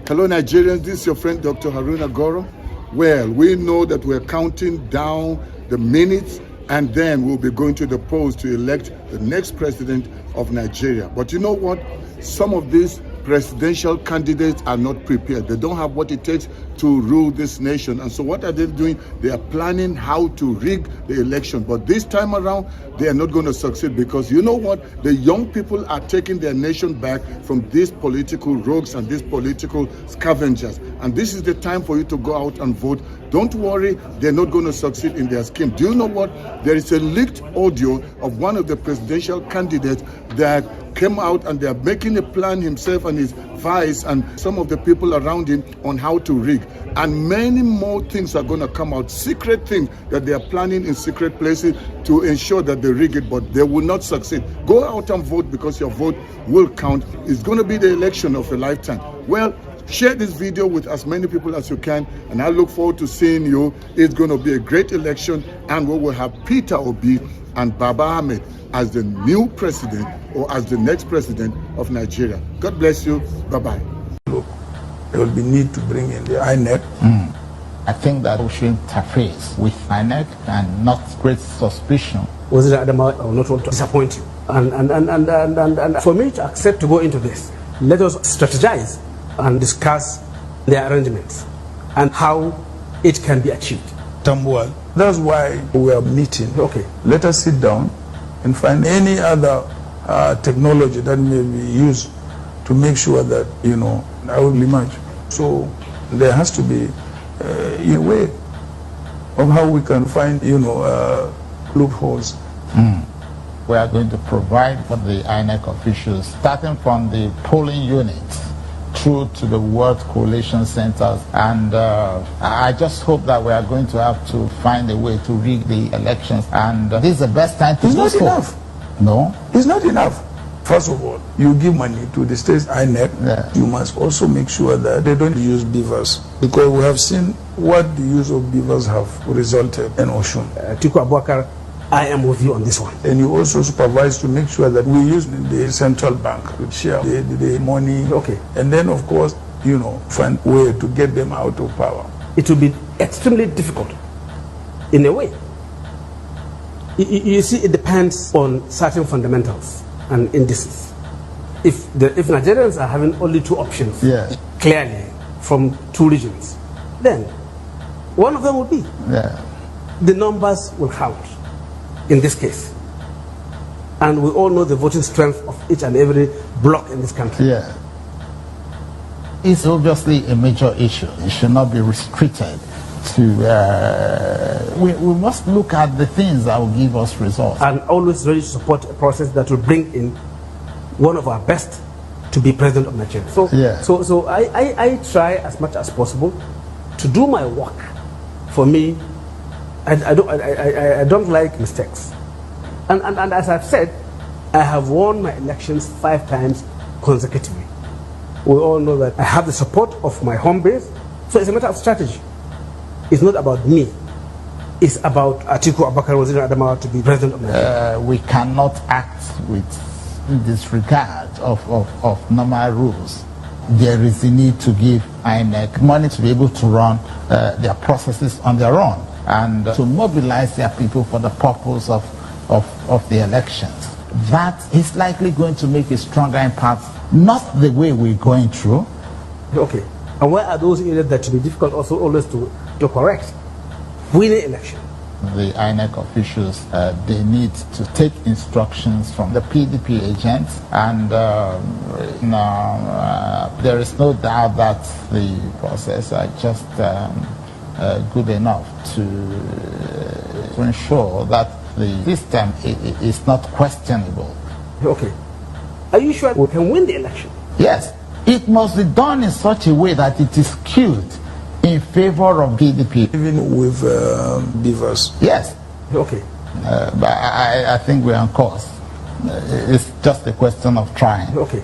Hello Nigerians, this is your friend Dr. Haruna Goro. Well, we know that we're counting down the minutes and then we'll be going to the polls to elect the next president of Nigeria. But you know what? Some of these presidential candidates are not prepared. They don't have what it takes to rule this nation. And so what are they doing? They are planning how to rig the election. But this time around, they are not going to succeed because you know what? The young people are taking their nation back from these political rogues and these political scavengers. And this is the time for you to go out and vote. Don't worry, they're not going to succeed in their scheme. Do you know what? There is a leaked audio of one of the presidential candidates that came out and they're making a plan himself and his vice and some of the people around him on how to rig. And many more things are going to come out, secret things that they are planning in secret places to ensure that they rig it, but they will not succeed. Go out and vote because your vote will count. It's going to be the election of a lifetime. Well, share this video with as many people as you can, and I look forward to seeing you. It's going to be a great election, and we will have Peter Obi and Baba Ahmed as the new president or as the next president of Nigeria. God bless you. Bye-bye. Look, there will be need to bring in the INEC. I think that we should interface with INEC and not create suspicion. Was it Adama? I will not want to disappoint you. And for me to accept to go into this, let us strategize and discuss the arrangements and how it can be achieved. Tambuwal. That's why we are meeting. Okay. Let us sit down and find any other technology that may be used to make sure that, I will emerge. So there has to be a way of how we can find, loopholes. We are going to provide for the INEC officials, starting from the polling units through to the World Coalition Centers, and I just hope that we are going to have to find a way to rig the elections, and this is the best time to do so. It's not enough. No? It's not enough. First of all, you give money to the state INEC. Yeah. You must also make sure that they don't use beavers, because we have seen what the use of beavers have resulted in Oshun. Atiku Abubakar, I am with you on this one. And you also supervise to make sure that we use the central bank to share the money. Okay. And then, of course, find a way to get them out of power. It will be extremely difficult, in a way. You see, it depends on certain fundamentals and indices. If Nigerians are having only two options, clearly, from two regions, then one of them will be. The numbers will count in this case. And we all know the voting strength of each and every bloc in this country. It's obviously a major issue. It should not be restricted to... we must look at the things that will give us results. And always ready to support a process that will bring in one of our best to be president of Nigeria. So I try as much as possible to do my work. For me, I don't like mistakes. And as I've said, I have won my elections 5 times consecutively. We all know that I have the support of my home base, so it's a matter of strategy. It's not about me. It's about Atiku Abubakar Adamawa to be president of Nigeria. We cannot act with disregard of normal rules. There is a need to give INEC money to be able to run their processes on their own and to mobilize their people for the purpose of the elections. That is likely going to make a stronger impact, not the way we're going through. Okay. And where are those areas that will be difficult also always to correct? Winning election. The INEC officials, they need to take instructions from the PDP agents, and there is no doubt that the process are just good enough to ensure that the system is not questionable. Okay. Are you sure we can win the election? Yes. It must be done in such a way that it is skewed in favor of PDP. Even with beavers? Yes. Okay. But I think we're on course. It's just a question of trying. Okay.